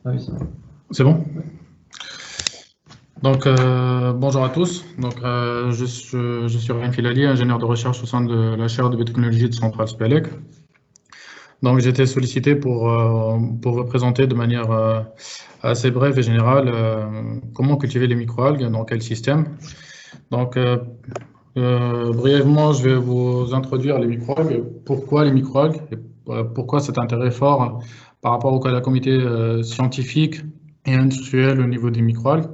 Ah oui, c'est bon. C'est bon? Donc, bonjour à tous. Donc, je suis Ryan Filali, ingénieur de recherche au sein de la chaire de biotechnologie de Centrale Supélec. Donc, j'ai été sollicité pour vous présenter de manière assez brève et générale comment cultiver les microalgues, dans quel système. Donc, brièvement, je vais vous introduire les microalgues, pourquoi les microalgues, et pourquoi cet intérêt fort par rapport à la communauté scientifique et industrielle au niveau des microalgues.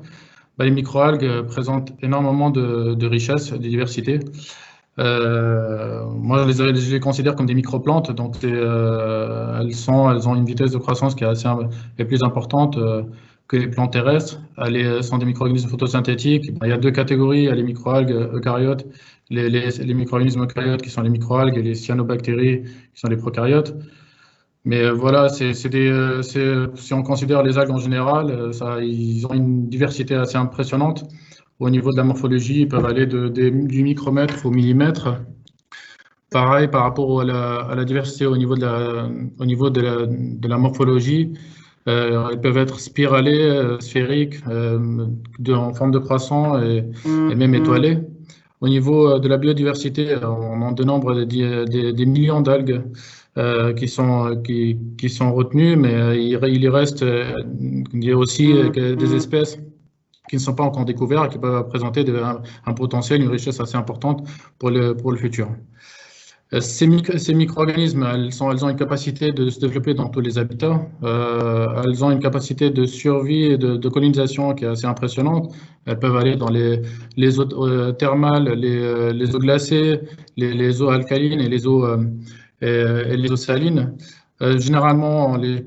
Les microalgues présentent énormément de richesses, de diversité. Moi, je les considère comme des microplantes, donc elles ont une vitesse de croissance qui est plus importante que les plantes terrestres. Elles sont des micro-organismes photosynthétiques. Il y a deux catégories, il y a les microalgues eucaryotes, les micro-organismes eucaryotes qui sont les microalgues et les cyanobactéries qui sont les prokaryotes. Mais voilà, si on considère les algues en général, ils ont une diversité assez impressionnante. Au niveau de la morphologie, ils peuvent aller du micromètre au millimètre. Pareil, par rapport à la diversité au niveau de la morphologie, ils peuvent être spiralés, sphériques, en forme de croissant et même étoilés. Au niveau de la biodiversité, on en dénombre des millions d'algues qui sont retenues, mais il y reste il y a aussi des espèces qui ne sont pas encore découvertes et qui peuvent présenter un potentiel, une richesse assez importante pour le futur. Ces micro-organismes, elles ont une capacité de se développer dans tous les habitats. Elles ont une capacité de survie et de colonisation qui est assez impressionnante. Elles peuvent aller dans les eaux thermales, les eaux glacées, les eaux alcalines et les eaux salines. Généralement, on les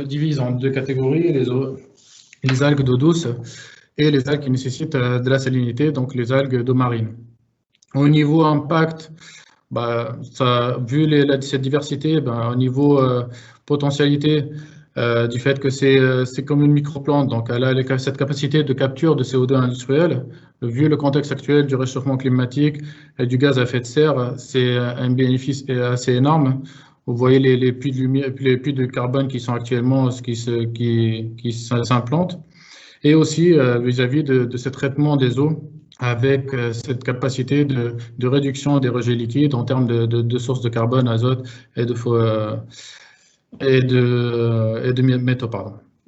divise en deux catégories, les algues d'eau douce et les algues qui nécessitent de la salinité, donc les algues d'eau marine. Au niveau impact, vu cette diversité, au niveau potentialité, du fait que c'est comme une microplante, donc elle a cette capacité de capture de CO2 industriel. Vu le contexte actuel du réchauffement climatique et du gaz à effet de serre, c'est un bénéfice assez énorme. Vous voyez les puits de carbone qui sont actuellement qui s'implantent. Et aussi vis-à-vis de ce traitement des eaux avec cette capacité de réduction des rejets liquides en termes de sources de carbone, azote et de métaux.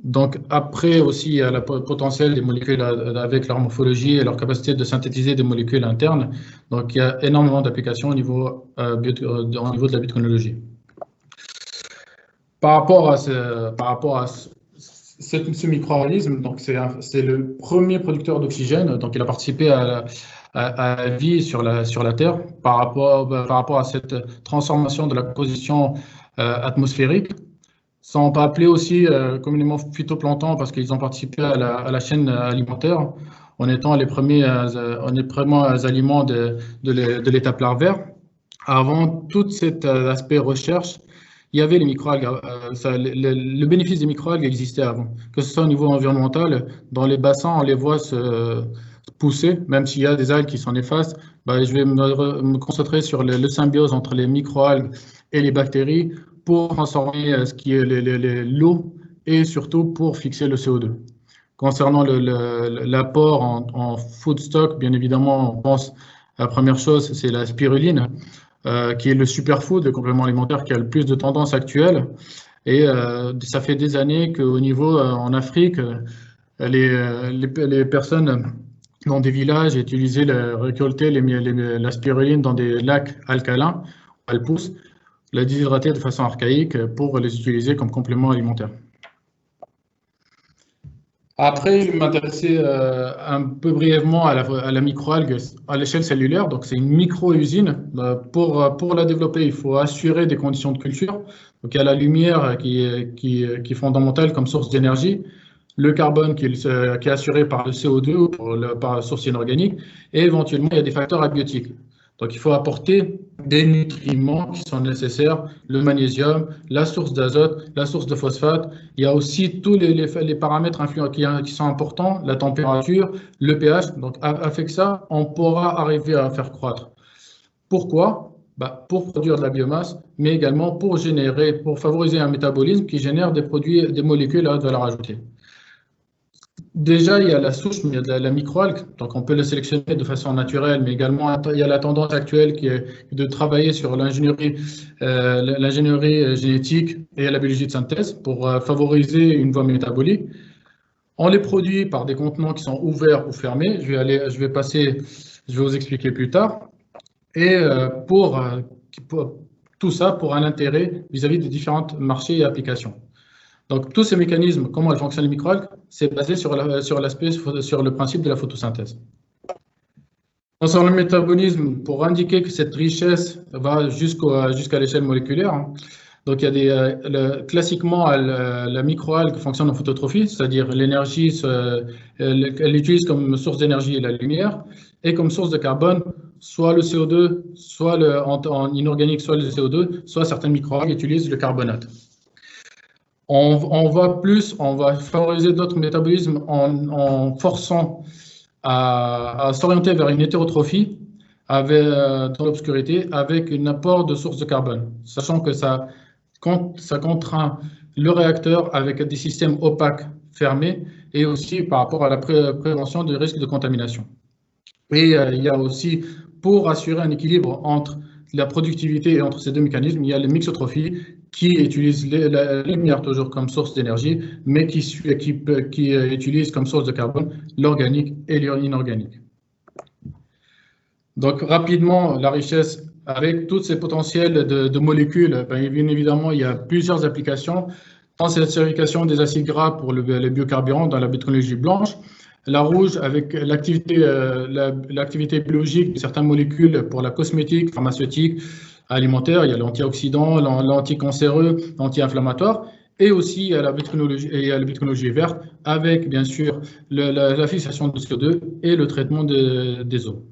Donc après aussi, il y a le potentiel des molécules avec leur morphologie et leur capacité de synthétiser des molécules internes. Donc il y a énormément d'applications au niveau de la biotechnologie. Par rapport à ce micro-organisme, donc c'est le premier producteur d'oxygène, donc il a participé à la vie sur la Terre par rapport à cette transformation de la composition atmosphérique. On peut appeler aussi communément phytoplancton parce qu'ils ont participé à la chaîne alimentaire en étant les premiers aliments de l'étape larvaire. Avant tout cet aspect recherche, il y avait les microalgues. Le bénéfice des microalgues existait avant, que ce soit au niveau environnemental. Dans les bassins, on les voit se pousser, même s'il y a des algues qui sont néfastes. Je vais me concentrer sur le symbiose entre les microalgues et les bactéries pour transformer ce qui est l'eau et surtout pour fixer le CO2. Concernant l'apport en food stock, bien évidemment, on pense à la première chose, c'est la spiruline. Qui est le superfood, le complément alimentaire qui a le plus de tendance actuelle. Et ça fait des années qu'au niveau, en Afrique, les personnes dans des villages récoltaient la spiruline dans des lacs alcalins. Elles poussent, la déshydrater de façon archaïque pour les utiliser comme complément alimentaire. Après, je vais m'intéresser un peu brièvement à la microalgue à l'échelle cellulaire. Donc, c'est une micro-usine. Pour la développer, il faut assurer des conditions de culture. Donc, il y a la lumière qui est fondamentale comme source d'énergie, le carbone qui est assuré par le CO2 ou par la source inorganique, et éventuellement, il y a des facteurs abiotiques. Donc, il faut apporter des nutriments qui sont nécessaires, le magnésium, la source d'azote, la source de phosphate. Il y a aussi tous les paramètres qui sont importants, la température, le pH. Donc, avec ça, on pourra arriver à faire croître. Pourquoi? pour produire de la biomasse, mais également pour favoriser un métabolisme qui génère des produits, des molécules à valeur ajoutée. Déjà, il y a la souche, mais il y a de la microalgue, donc on peut le sélectionner de façon naturelle, mais également il y a la tendance actuelle qui est de travailler sur l'ingénierie génétique et la biologie de synthèse pour favoriser une voie métabolique. On les produit par des contenants qui sont ouverts ou fermés. Je vais vous expliquer plus tard. Et pour tout ça, pour un intérêt vis-à-vis des différents marchés et applications. Donc, tous ces mécanismes, comment elles fonctionnent les microalgues, c'est basé sur le principe de la photosynthèse. Concernant le métabolisme, pour indiquer que cette richesse va jusqu'à l'échelle moléculaire, hein, donc il y a classiquement, la microalgue fonctionne en phototrophie, c'est-à-dire l'énergie, elle utilise comme source d'énergie la lumière, et comme source de carbone, soit le CO2, soit en inorganique, soit le CO2, soit certaines microalgues utilisent le carbonate. On va favoriser notre métabolisme en forçant à s'orienter vers une hétérotrophie dans l'obscurité avec un apport de sources de carbone, sachant que ça contraint le réacteur avec des systèmes opaques fermés et aussi par rapport à la prévention du risque de contamination. Et il y a aussi, pour assurer un équilibre entre la productivité et entre ces deux mécanismes, il y a les mixotrophie qui utilisent la lumière toujours comme source d'énergie, mais qui utilise comme source de carbone l'organique et l'inorganique. Donc rapidement, la richesse, avec tous ces potentiels de molécules, bien évidemment, il y a plusieurs applications. Dans cette certification des acides gras pour le biocarburant dans la technologie blanche, la rouge avec l'activité biologique de certaines molécules pour la cosmétique, pharmaceutique, alimentaire. Il y a l'antioxydant, l'anticancéreux, l'anti-inflammatoire. Et aussi à la biotechnologie verte avec, bien sûr, la fixation de CO2 et le traitement des eaux.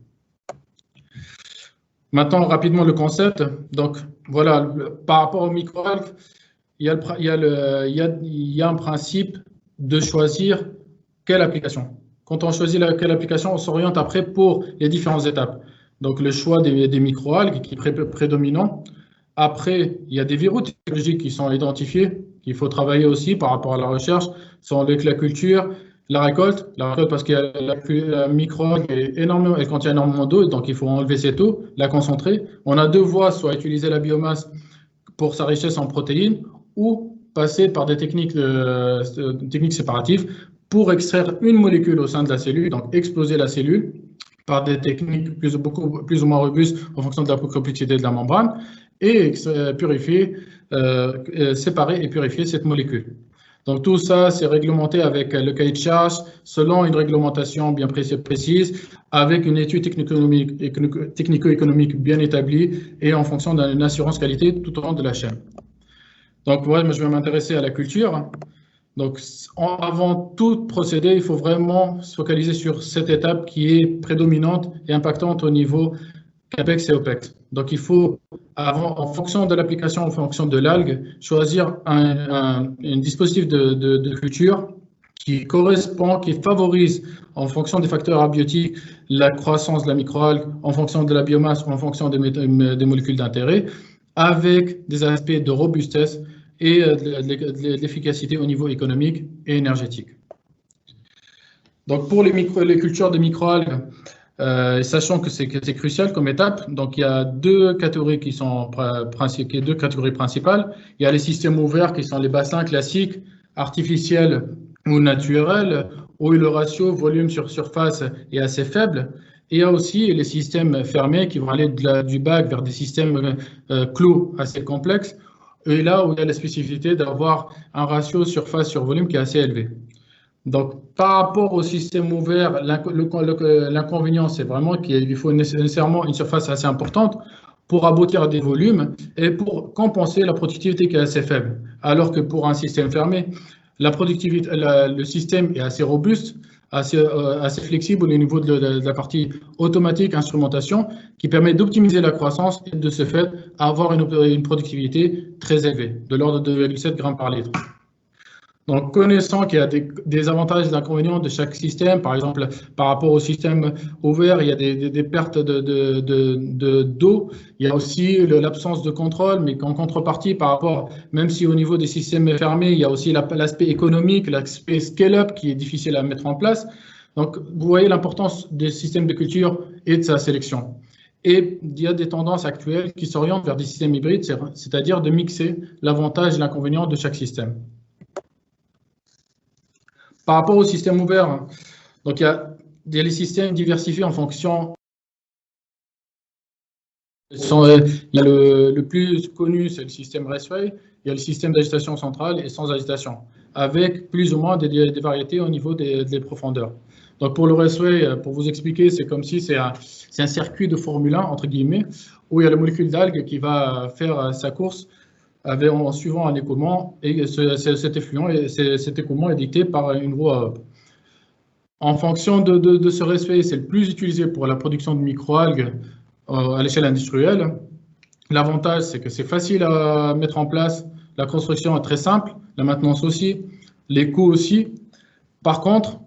Maintenant, rapidement, le concept. Donc, voilà, par rapport aux microalgues, il y a un principe de choisir quelle application. Quand on choisit quelle application, on s'oriente après pour les différentes étapes. Donc, le choix des microalgues qui est prédominant. Après, il y a des verrous technologiques qui sont identifiés, qu'il faut travailler aussi par rapport à la recherche, sont avec la culture, la récolte parce que la microalgue elle contient énormément d'eau, donc il faut enlever cette eau, la concentrer. On a deux voies, soit utiliser la biomasse pour sa richesse en protéines, ou passer par des techniques séparatives pour extraire une molécule au sein de la cellule, donc exploser la cellule par des techniques plus ou moins robustes en fonction de la complexité de la membrane, et séparer et purifier cette molécule. Donc tout ça, c'est réglementé avec le cahier de charge, selon une réglementation bien précise, avec une étude technico-économique bien établie et en fonction d'une assurance qualité tout au long de la chaîne. Donc moi, je vais m'intéresser à la culture. Donc avant tout procédé, il faut vraiment se focaliser sur cette étape qui est prédominante et impactante au niveau CAPEX et OPEX. Donc il faut, en fonction de l'application, en fonction de l'algue, choisir un dispositif de culture qui correspond, qui favorise en fonction des facteurs abiotiques la croissance de la microalgue, en fonction de la biomasse ou en fonction des molécules d'intérêt, avec des aspects de robustesse et de l'efficacité au niveau économique et énergétique. Donc pour les cultures de microalgues, sachant que c'est crucial comme étape, donc il y a deux catégories principales. Il y a les systèmes ouverts qui sont les bassins classiques, artificiels ou naturels, où le ratio volume sur surface est assez faible. Et il y a aussi les systèmes fermés qui vont aller du bac vers des systèmes clos assez complexes, et là où il y a la spécificité d'avoir un ratio surface sur volume qui est assez élevé. Donc, par rapport au système ouvert, l'inconvénient, c'est vraiment qu'il faut nécessairement une surface assez importante pour aboutir à des volumes et pour compenser la productivité qui est assez faible. Alors que pour un système fermé, le système est assez robuste, assez flexible au niveau de la partie automatique, instrumentation, qui permet d'optimiser la croissance et de ce fait avoir une productivité très élevée, de l'ordre de 2,7 grammes par litre. Donc, connaissant qu'il y a des avantages et des inconvénients de chaque système, par exemple, par rapport au système ouvert, il y a des pertes d'eau, il y a aussi l'absence de contrôle, mais qu'en contrepartie, par rapport, même si au niveau des systèmes fermés, il y a aussi l'aspect économique, l'aspect scale-up qui est difficile à mettre en place. Donc, vous voyez l'importance des systèmes de culture et de sa sélection. Et il y a des tendances actuelles qui s'orientent vers des systèmes hybrides, c'est-à-dire de mixer l'avantage et l'inconvénient de chaque système. Par rapport au système ouvert, donc il y a les systèmes diversifiés en fonction. Il y a le plus connu, c'est le système Raceway. Il y a le système d'agitation centrale et sans agitation, avec plus ou moins des variétés au niveau des profondeurs. Donc pour le Raceway, pour vous expliquer, c'est comme si c'est un circuit de Formule 1, entre guillemets, où il y a la molécule d'algue qui va faire sa course en suivant un écoulement, et cet écoulement est dicté par une roue à hop. En fonction de ce respect, c'est le plus utilisé pour la production de microalgues à l'échelle industrielle. L'avantage, c'est que c'est facile à mettre en place, la construction est très simple, la maintenance aussi, les coûts aussi. Par contre,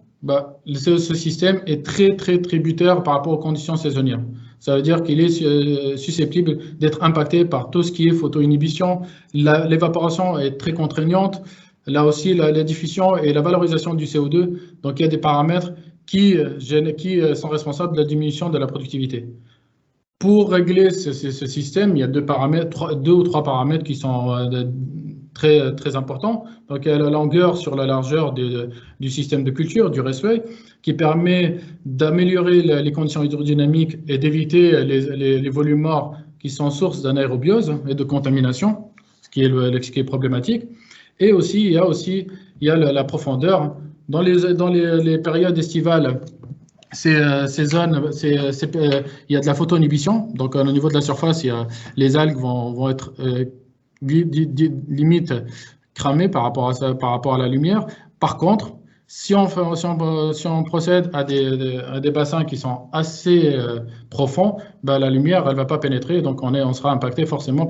ce système est très tributaire par rapport aux conditions saisonnières. Ça veut dire qu'il est susceptible d'être impacté par tout ce qui est photoinhibition. L'évaporation est très contraignante. Là aussi, la diffusion et la valorisation du CO2. Donc, il y a des paramètres qui sont responsables de la diminution de la productivité. Pour régler ce système, il y a deux ou trois paramètres qui sont très importants. Donc, il y a la longueur sur la largeur du système de culture, du Raceway, qui permet d'améliorer les conditions hydrodynamiques et d'éviter les volumes morts qui sont source d'anaérobiose et de contamination, ce qui est problématique. Et aussi, il y a la profondeur. Dans les périodes estivales, ces zones, il y a de la photoinhibition. Donc, au niveau de la surface, les algues vont être limite cramées par rapport à la lumière. Par contre, si on procède à des bassins qui sont assez profonds, la lumière, elle ne va pas pénétrer. Donc, on sera impacté forcément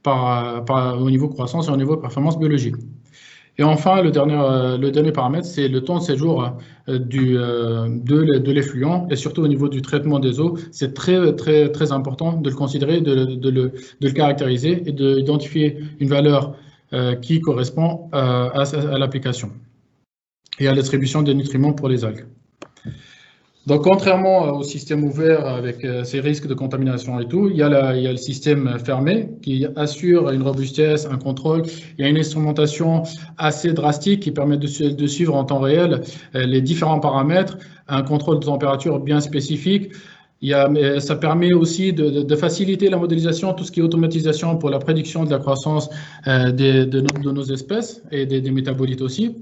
au niveau croissance et au niveau performance biologique. Et enfin, le dernier paramètre, c'est le temps de séjour de l'effluent, et surtout au niveau du traitement des eaux. C'est très important de le considérer, de le caractériser et d'identifier une valeur qui correspond à l'application et à la distribution des nutriments pour les algues. Donc, contrairement au système ouvert avec ses risques de contamination et tout, il y a le système fermé qui assure une robustesse, un contrôle. Il y a une instrumentation assez drastique qui permet de suivre en temps réel les différents paramètres, un contrôle de température bien spécifique. Ça permet aussi de faciliter la modélisation, tout ce qui est automatisation pour la prédiction de la croissance de nos espèces et des métabolites aussi.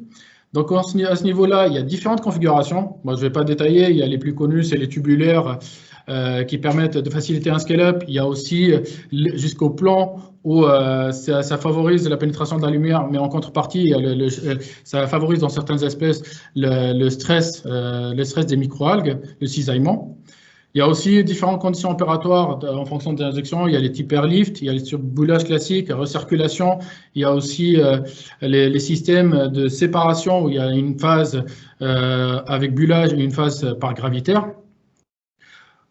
Donc, à ce niveau-là, il y a différentes configurations. Moi, je ne vais pas détailler. Il y a les plus connus, c'est les tubulaires qui permettent de faciliter un scale-up. Il y a aussi jusqu'au plan où ça favorise la pénétration de la lumière, mais en contrepartie, ça favorise dans certaines espèces le stress des microalgues, le cisaillement. Il y a aussi différentes conditions opératoires en fonction des injections. Il y a les types airlift, il y a les surboulage classique, recirculation. Il y a aussi les systèmes de séparation où il y a une phase avec bullage et une phase par gravitaire.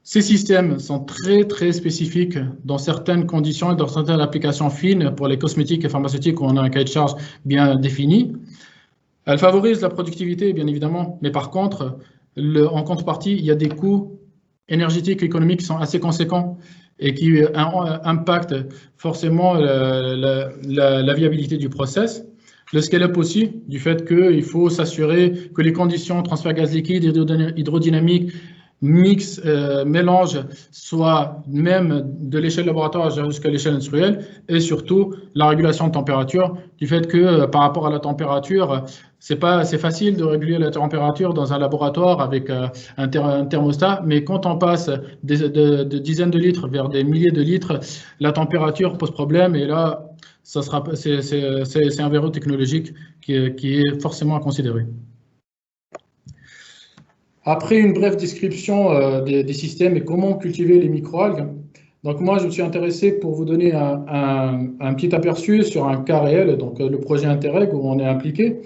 Ces systèmes sont très spécifiques dans certaines conditions et dans certaines applications fines pour les cosmétiques et pharmaceutiques où on a un cahier de charge bien défini. Elles favorisent la productivité, bien évidemment, mais par contre, en contrepartie, il y a des coûts énergétiques et économiques qui sont assez conséquents et qui impactent forcément la viabilité du process. Le scale-up aussi, du fait qu'il faut s'assurer que les conditions transfert gaz liquide, hydrodynamique, mix, mélange, soit même de l'échelle laboratoire jusqu'à l'échelle industrielle, et surtout la régulation de température, du fait que par rapport à la température, c'est facile de réguler la température dans un laboratoire avec un thermostat, mais quand on passe de dizaines de litres vers des milliers de litres, la température pose problème, et là, c'est un verrou technologique qui est forcément à considérer. Après une brève description des systèmes et comment cultiver les microalgues, Donc moi, je me suis intéressé pour vous donner un petit aperçu sur un cas réel, donc le projet Interreg où on est impliqué.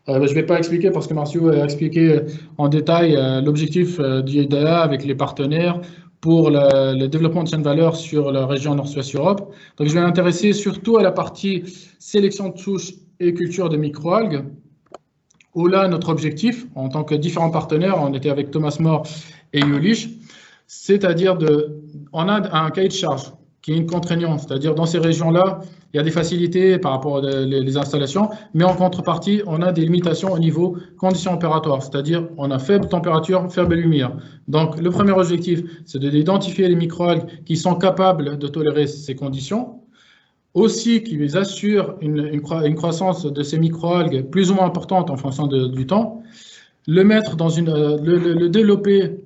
Je ne vais pas expliquer parce que Marcio a expliqué en détail l'objectif du IDA avec les partenaires pour le développement de chaîne de valeur sur la région Nord-Ouest Europe. Donc je vais m'intéresser surtout à la partie sélection de souches et culture de microalgues, où là, notre objectif, en tant que différents partenaires, on était avec Thomas More et Yulich, c'est-à-dire on a un cahier de charge qui est une contraignante, c'est-à-dire dans ces régions-là, il y a des facilités par rapport aux installations, mais en contrepartie, on a des limitations au niveau conditions opératoires, c'est-à-dire on a faible température, faible lumière. Donc le premier objectif, c'est d'identifier les microalgues qui sont capables de tolérer ces conditions, aussi qui assurent une croissance de ces microalgues plus ou moins importante en fonction du temps, le développer,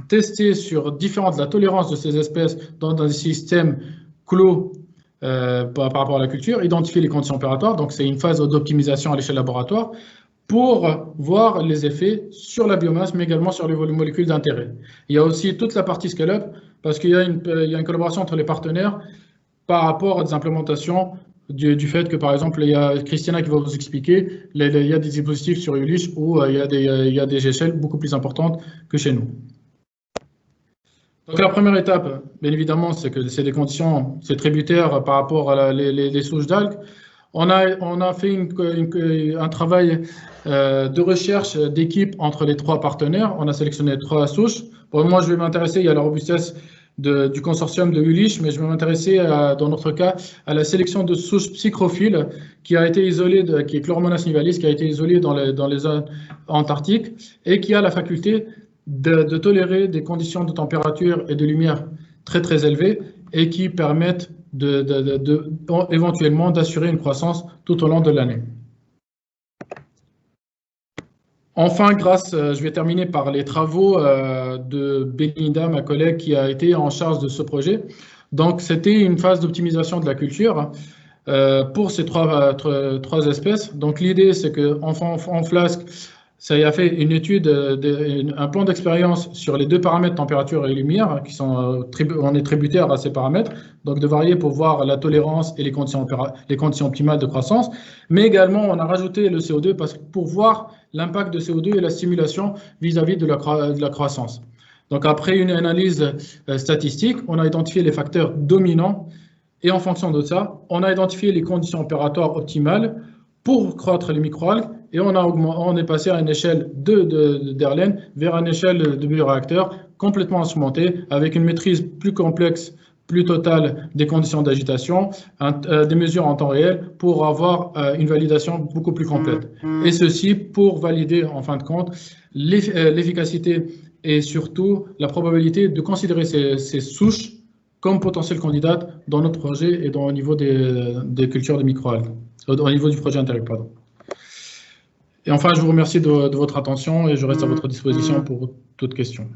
tester sur la tolérance de ces espèces dans des systèmes clos par rapport à la culture, identifier les conditions opératoires, donc c'est une phase d'optimisation à l'échelle laboratoire, pour voir les effets sur la biomasse, mais également sur les molécules d'intérêt. Il y a aussi toute la partie scale-up, parce qu'il y a une collaboration entre les partenaires par rapport à des implémentations du fait que, par exemple, il y a Christiana qui va vous expliquer, il y a des dispositifs sur Ulysse où il y a des échelles beaucoup plus importantes que chez nous. Donc la première étape, bien évidemment, c'est que c'est des conditions, c'est tributaire par rapport à les souches d'algues. On a fait un travail de recherche d'équipe entre les trois partenaires. On a sélectionné 3 souches. Pour moi, je vais m'intéresser, il y a la robustesse du consortium de Ulysse, mais je vais m'intéresser, dans notre cas, à la sélection de souches psychrophiles qui a été isolée, qui est Chloromonas nivalis, qui a été isolée dans les zones antarctiques et qui a la faculté de tolérer des conditions de température et de lumière très très élevées et qui permettent éventuellement d'assurer une croissance tout au long de l'année. Enfin, je vais terminer par les travaux de Belinda, ma collègue, qui a été en charge de ce projet. Donc, c'était une phase d'optimisation de la culture pour ces trois espèces. Donc, l'idée, c'est qu'en flasque, ça y a fait une étude, un plan d'expérience sur les 2 paramètres, température et lumière, on est tributaire à ces paramètres, donc de varier pour voir la tolérance et les conditions optimales de croissance. Mais également, on a rajouté le CO2 pour voir l'impact de CO2 et la stimulation vis-à-vis de la croissance. Donc après une analyse statistique, on a identifié les facteurs dominants et en fonction de ça, on a identifié les conditions opératoires optimales pour croître les microalgues. Et on est passé à une échelle d'Erlen vers une échelle de bioréacteur complètement instrumentée avec une maîtrise plus complexe, plus totale des conditions d'agitation, des mesures en temps réel pour avoir une validation beaucoup plus complète. Et ceci pour valider en fin de compte l'efficacité et surtout la probabilité de considérer ces souches comme potentielles candidates dans notre projet et au niveau des cultures de microalgues, au niveau du projet Interreg, pardon. Et enfin, je vous remercie de votre attention et je reste à votre disposition pour toute question.